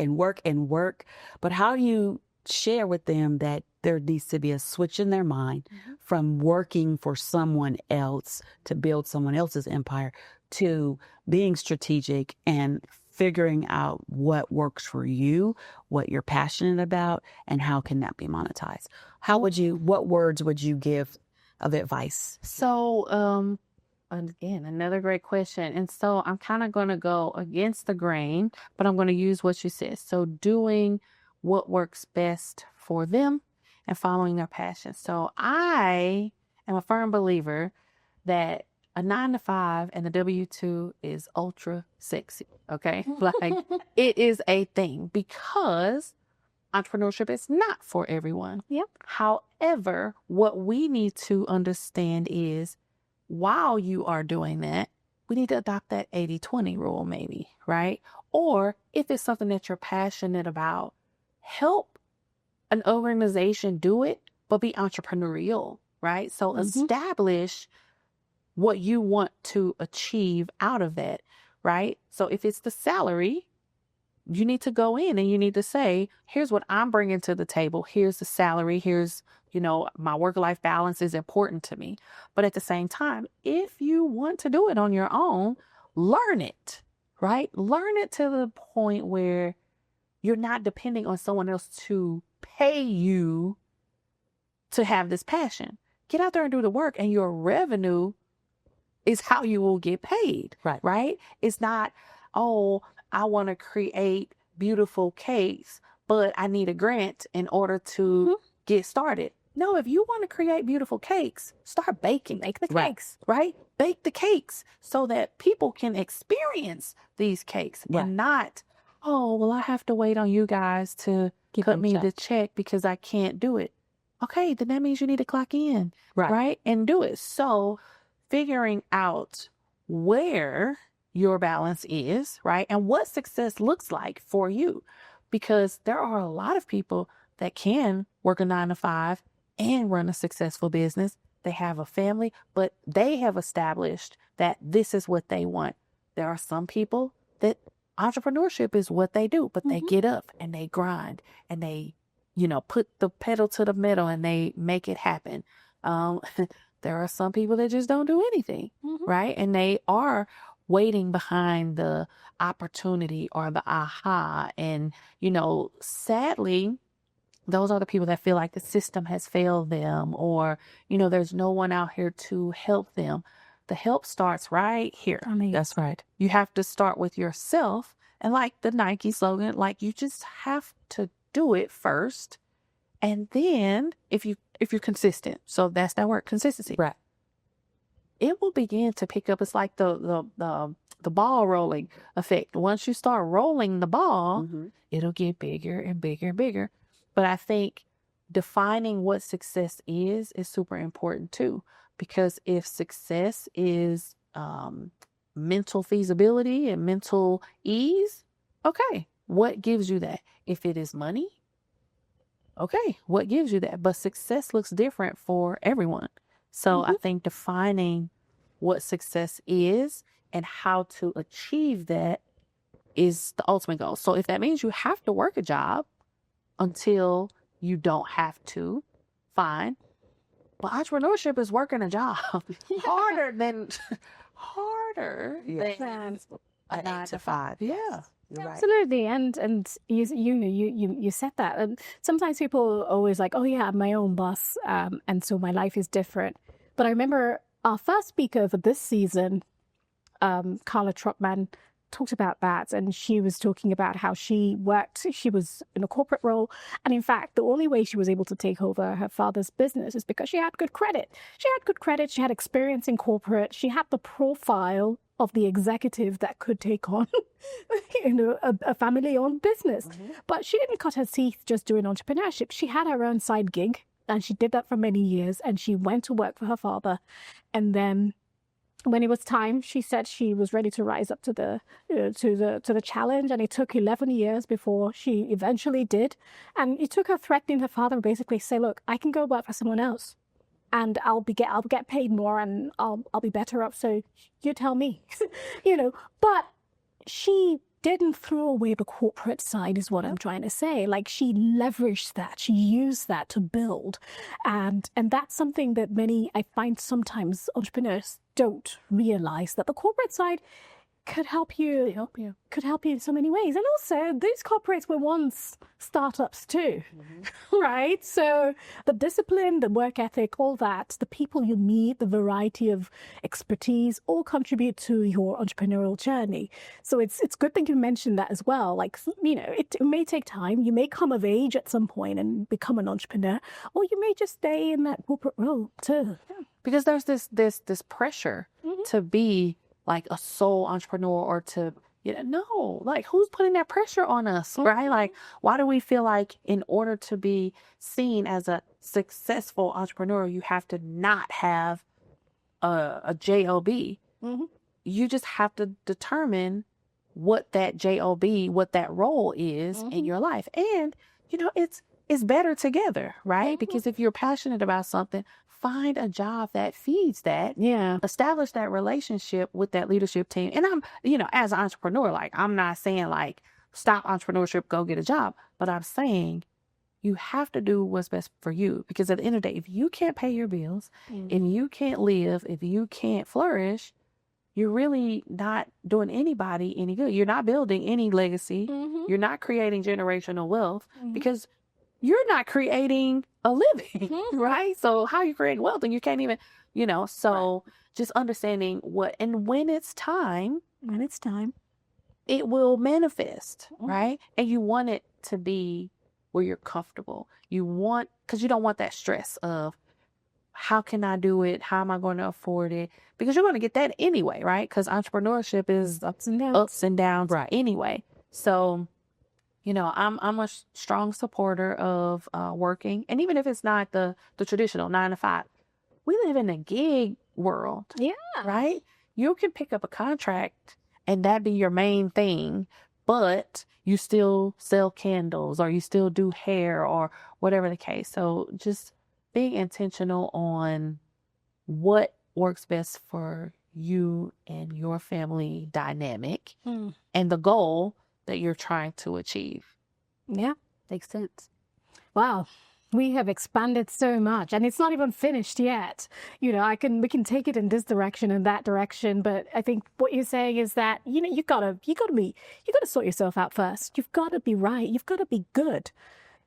But how do you share with them that there needs to be a switch in their mind from working for someone else to build someone else's empire to being strategic and figuring out what works for you, what you're passionate about, and how can that be monetized? What words would you give of advice? So, again, another great question. And so I'm kind of going to go against the grain, but I'm going to use what you said. So doing what works best for them and following their passion. So I am a firm believer that a 9-to-5 and a W-2 is ultra sexy. Okay. Like it is a thing because entrepreneurship is not for everyone. Yep. However, what we need to understand is while you are doing that, we need to adopt that 80-20 rule maybe, right? Or if it's something that you're passionate about, help an organization do it, but be entrepreneurial, right? So establish what you want to achieve out of that, right? So if it's the salary, you need to go in and you need to say, here's what I'm bringing to the table. Here's the salary. Here's, my work-life balance is important to me. But at the same time, if you want to do it on your own, learn it, right? Learn it to the point where you're not depending on someone else to pay you to have this passion. Get out there and do the work, and your revenue is how you will get paid, right? It's not, oh, I want to create beautiful cakes, but I need a grant in order to get started. No, if you want to create beautiful cakes, start baking. Make the cakes. Right? Bake the cakes so that people can experience these cakes and not, oh, well, I have to wait on you guys to cut me the check because I can't do it. Okay, then that means you need to clock in, right? And do it. So figuring out where your balance is, right? And what success looks like for you. Because there are a lot of people that can work a 9-to-5 and run a successful business. They have a family, but they have established that this is what they want. There are some people that entrepreneurship is what they do, but they get up and they grind and they, put the pedal to the metal and they make it happen. There are some people that just don't do anything, right? And they are waiting behind the opportunity or the aha. And, sadly, those are the people that feel like the system has failed them or, there's no one out here to help them. The help starts right here. That's right. You have to start with yourself. And like the Nike slogan, like you just have to do it first. And then if you're consistent, so that's that word, consistency. Right. It will begin to pick up. It's like the ball rolling effect. Once you start rolling the ball, it'll get bigger and bigger and bigger. But I think defining what success is super important too. Because if success is mental feasibility and mental ease, okay, what gives you that? If it is money, okay, what gives you that? But success looks different for everyone. So I think defining what success is and how to achieve that is the ultimate goal. So if that means you have to work a job until you don't have to, fine. But entrepreneurship is working a job harder than a 9-to-5. Yeah. Right. Absolutely, and you said that, and sometimes people are always like, oh yeah, I'm my own boss, and so my life is different. But I remember our first speaker for this season, Carla Trotman, talked about that, and she was talking about how she was in a corporate role, and in fact the only way she was able to take over her father's business is because she had good credit. She had experience in corporate, she had the profile of the executive that could take on a family-owned business. But she didn't cut her teeth just doing entrepreneurship. She had her own side gig, and she did that for many years, and she went to work for her father. And then when it was time, she said she was ready to rise up to the challenge, and it took 11 years before she eventually did. And it took her threatening her father and basically say, look, I can go work for someone else, and I'll get paid more, and I'll be better off. So you tell me, But she didn't throw away the corporate side, is what I'm trying to say. Like, she leveraged that, she used that to build, and that's something that I find sometimes entrepreneurs don't realize, that the corporate side could help you in so many ways. And also, these corporates were once startups too, right? So the discipline, the work ethic, all that, the people you meet, the variety of expertise, all contribute to your entrepreneurial journey. So it's good that you mentioned that as well. Like, it may take time. You may come of age at some point and become an entrepreneur, or you may just stay in that corporate role too. Yeah. Because there's this pressure to be like a sole entrepreneur, or to, no, like, who's putting that pressure on us, right? Like, why do we feel like in order to be seen as a successful entrepreneur, you have to not have a job? You just have to determine what that job, what that role is in your life. And, it's better together, right? Because if you're passionate about something, find a job that feeds that. Yeah. Establish that relationship with that leadership team. And I'm, as an entrepreneur, like, I'm not saying like stop entrepreneurship, go get a job. But I'm saying you have to do what's best for you, because at the end of the day, if you can't pay your bills, if you can't live, if you can't flourish, you're really not doing anybody any good. You're not building any legacy. You're not creating generational wealth because you're not creating a living, right? So how are you creating wealth and you can't even, so just understanding what, and when it's time, it will manifest, right? And you want it to be where you're comfortable. Because you don't want that stress of, how can I do it? How am I going to afford it? Because you're going to get that anyway, right? Because entrepreneurship is ups and downs anyway. So, I'm a strong supporter of working. And even if it's not the traditional 9 to 5, we live in a gig world. Yeah. Right? You can pick up a contract and that be your main thing, but you still sell candles or you still do hair or whatever the case. So just being intentional on what works best for you and your family dynamic and the goal that you're trying to achieve. Yeah, makes sense. Wow. We have expanded so much and it's not even finished yet. We can take it in this direction and that direction. But I think what you're saying is that, you gotta sort yourself out first. You've got to be right. You've got to be good.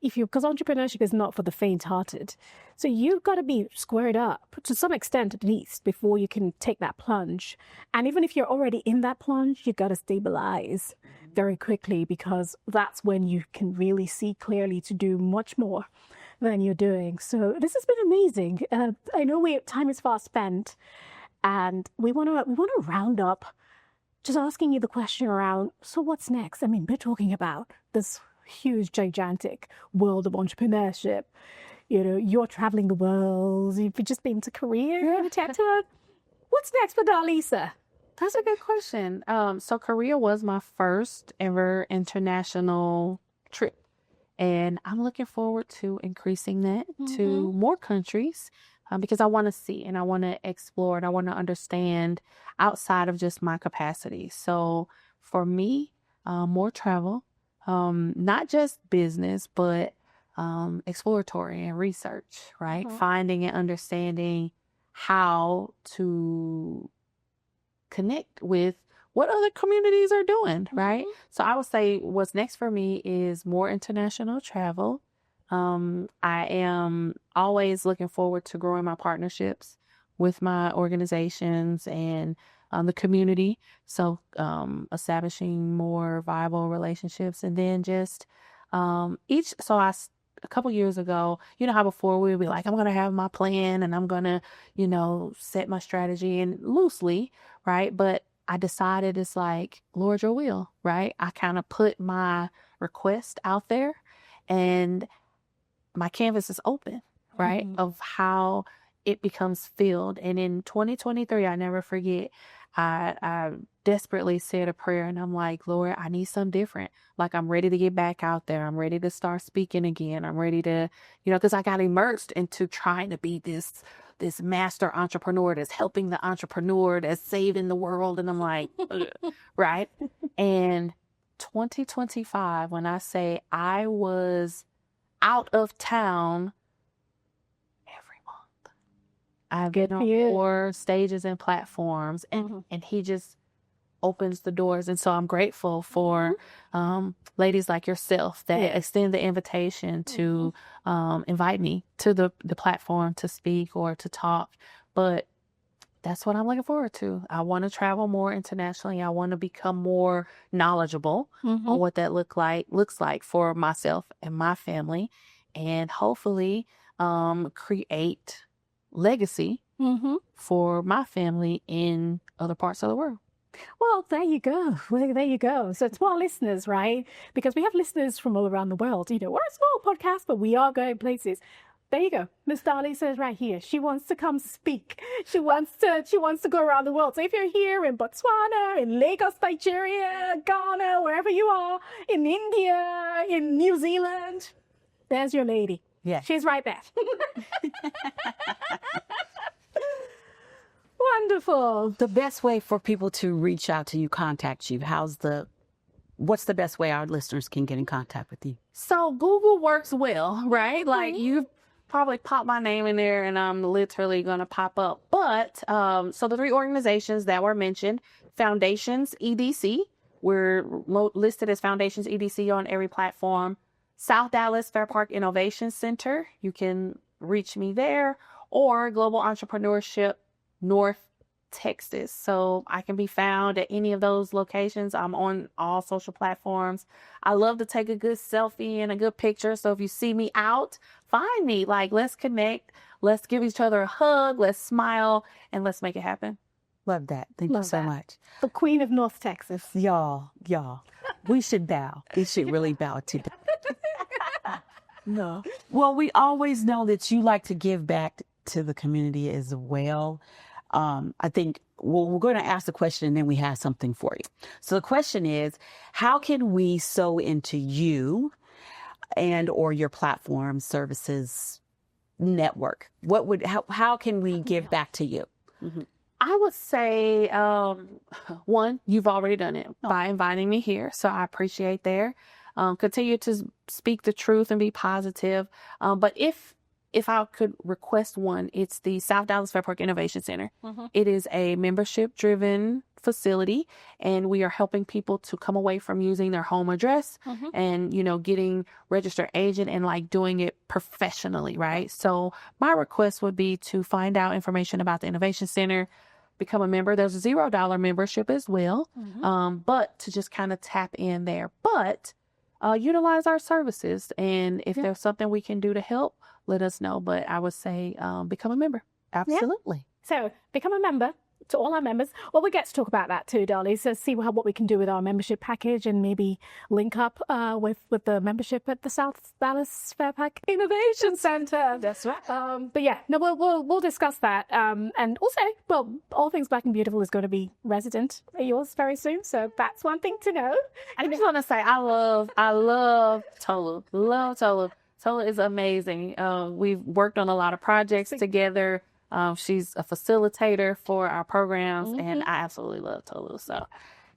Because entrepreneurship is not for the faint-hearted. So you've got to be squared up to some extent, at least, before you can take that plunge. And even if you're already in that plunge, you've got to stabilize very quickly, because that's when you can really see clearly to do much more than you're doing. So this has been amazing. I know time is fast spent, and we want to round up just asking you the question around, so what's next? I mean, we're talking about this huge, gigantic world of entrepreneurship. You're traveling the world. You've just been to Korea in a TED Talk. What's next for Darlisa? That's a good question. So Korea was my first ever international trip, and I'm looking forward to increasing that to more countries because I want to see and I want to explore and I want to understand outside of just my capacity. So for me, more travel. Not just business, but exploratory and research, right? Finding and understanding how to connect with what other communities are doing, right? So I would say what's next for me is more international travel. I am always looking forward to growing my partnerships with my organizations and the community. So establishing more viable relationships, and then just a couple years ago, how before we would be like, I'm going to have my plan and I'm going to, set my strategy and loosely, right? But I decided it's like, Lord, your will, right? I kind of put my request out there and my canvas is open, right? Of how it becomes filled. And in 2023, I never forget, I desperately said a prayer and I'm like, Lord, I need something different. Like, I'm ready to get back out there. I'm ready to start speaking again. I'm ready to, because I got immersed into trying to be this master entrepreneur that's helping the entrepreneur that's saving the world. And I'm like, right. And 2025, when I say I was out of town every month, I've been on 4 stages and platforms, and he just opens the doors. And so I'm grateful for ladies like yourself that extend the invitation to invite me to the platform to speak or to talk. But that's what I'm looking forward to. I want to travel more internationally. I want to become more knowledgeable on what that looks like for myself and my family, and hopefully create legacy for my family in other parts of the world. Well, there you go. So to our listeners, right? Because we have listeners from all around the world. We're a small podcast, but we are going places. There you go. Miss Darlisa is right here. She wants to come speak. She wants to go around the world. So if you're here in Botswana, in Lagos, Nigeria, Ghana, wherever you are, in India, in New Zealand, there's your lady. Yeah. She's right there. Wonderful. The best way for people to reach out to you, contact you, how's the what's the best way our listeners can get in contact with you? So Google works well, right? Like you probably pop my name in there and I'm literally going to pop up. But so the 3 organizations that were mentioned, Foundations EDC, we're listed as Foundations EDC on every platform. South Dallas Fair Park Innovation Center, you can reach me there, or Global Entrepreneurship North Texas. So I can be found at any of those locations. I'm on all social platforms. I love to take a good selfie and a good picture. So if you see me out, find me. Like, let's connect. Let's give each other a hug. Let's smile and let's make it happen. Love that. Thank you so much. The Queen of North Texas. Y'all, we should bow. We should really bow to them. No. Well, we always know that you like to give back to the community as well. I think, we're going to ask the question and then we have something for you. So the question is, how can we sow into you and or your platform services network? How can we give back to you? Mm-hmm. I would say, one, you've already done it by inviting me here. So I appreciate that. Continue to speak the truth and be positive. But if I could request one, it's the South Dallas Fair Park Innovation Center. Mm-hmm. It is a membership-driven facility, and we are helping people to come away from using their home address and, getting registered agent and like doing it professionally, right? So my request would be to find out information about the Innovation Center, become a member. There's a $0 membership as well, but to just kind of tap in there. But utilize our services, and if there's something we can do to help, let us know. But I would say become a member. Absolutely. So become a member. To all our members. Well, we get to talk about that too, Darlisa. So see what we can do with our membership package and maybe link up with the membership at the South Dallas Fair Park Innovation Center. That's right. But yeah, no, we'll discuss that. And also, well, All Things Black and Beautiful is going to be resident at yours very soon. So that's one thing to know. I just want to say I love Tolu. Love Tolu. Tolu is amazing. We've worked on a lot of projects together. She's a facilitator for our programs, and I absolutely love Tolu. So,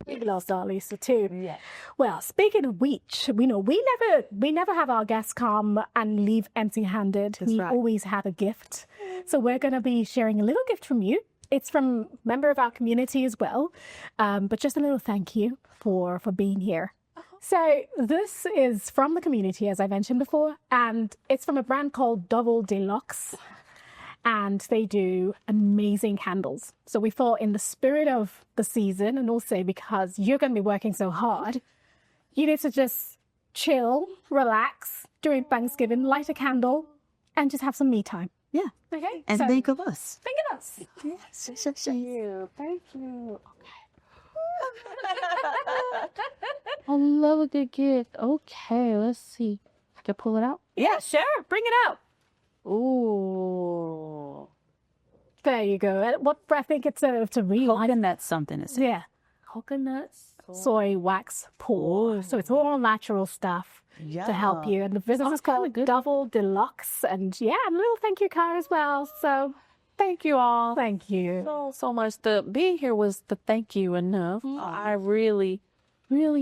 we love Darlisa too. Yeah. Well, speaking of which, we never have our guests come and leave empty-handed. We always have a gift. So we're going to be sharing a little gift from you. It's from a member of our community as well, but just a little thank you for being here. So this is from the community, as I mentioned before, and it's from a brand called Double Deluxe. And they do amazing candles. So we thought, in the spirit of the season, and also because you're going to be working so hard, you need to just chill, relax during Thanksgiving, light a candle, and just have some me time. Yeah. Okay. And think of us. Think of us. Yes. Thank you. Thank you. Okay. I love a good gift. Okay, let's see. Can I pull it out? Yeah, sure. Bring it out. Ooh. There you go. I think it's a real coconut something. Yeah. Coconuts, soy wax pour. So it's all natural stuff to help you. And the business is called Double Deluxe. And a little thank you card as well. So thank you all. Thank you. So much. Being here was the thank you enough. I really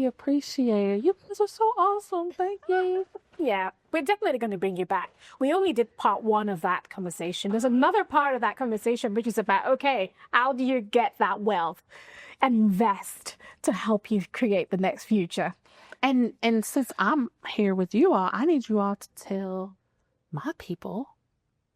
appreciate it. You guys are so awesome. Thank you. Yeah, we're definitely going to bring you back. We only did part 1 of that conversation. There's another part of that conversation which is about, okay, how do you get that wealth and invest to help you create the next future? And since I'm here with you all, I need you all to tell my people,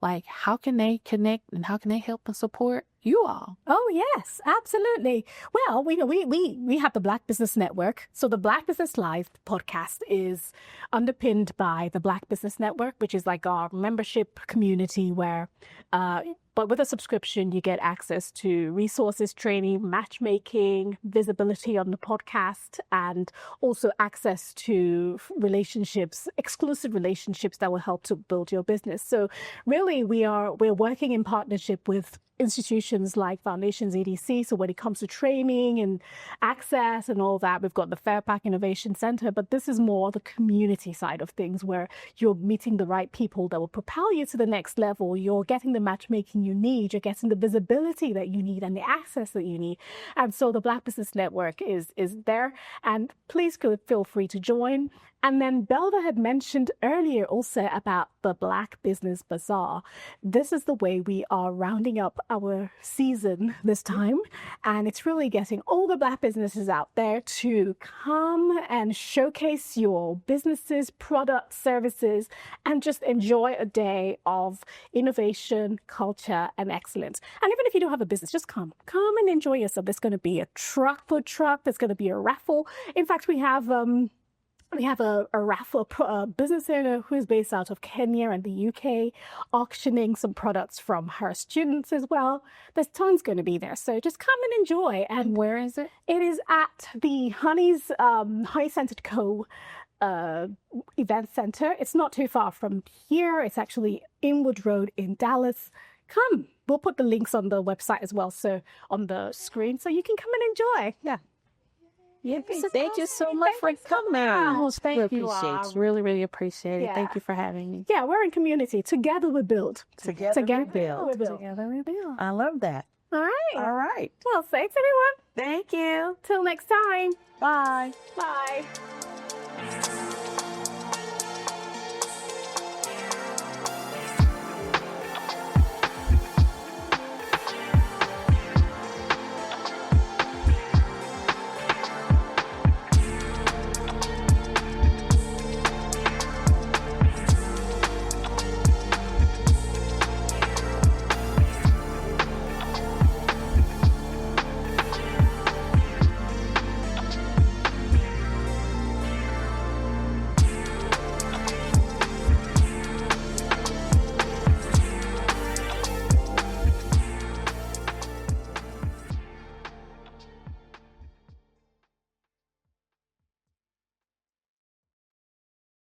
like, how can they connect and how can they help and support you all? Oh, yes, absolutely. Well, we have the Black Business Network. So the Black Business Live podcast is underpinned by the Black Business Network, which is like our membership community where, but with a subscription, you get access to resources, training, matchmaking, visibility on the podcast, and also access to relationships, exclusive relationships that will help to build your business. So really, we're working in partnership with institutions like Foundations EDC. So when it comes to training and access and all that, we've got the Fairpack Innovation Center, but this is more the community side of things where you're meeting the right people that will propel you to the next level. You're getting the matchmaking you need, you're getting the visibility that you need and the access that you need. And so the Black Business Network is there, and please feel free to join. And then Belva had mentioned earlier also about the Black Business Bazaar. This is the way we are rounding up our season this time. And it's really getting all the Black businesses out there to come and showcase your businesses, products, services, and just enjoy a day of innovation, culture, and excellence. And even if you don't have a business, just come and enjoy yourself. There's going to be a food truck. There's going to be a raffle. In fact, we have a raffle business owner who is based out of Kenya and the UK, auctioning some products from her students as well. There's tons going to be there. So just come and enjoy. And where is it? It is at the Honey Centered Co. Event Center. It's not too far from here. It's actually Inwood Road in Dallas. Come. We'll put the links on the website as well, so on the screen, so you can come and enjoy. Yeah. Yeah, thank you so much for coming. Oh, thank you. Appreciate you. Really, really appreciate it. Yeah. Thank you for having me. Yeah, we're in community. Together we build. Together we build. Together we build. I love that. All right. All right. Well, thanks everyone. Thank you. Till next time. Bye. Bye.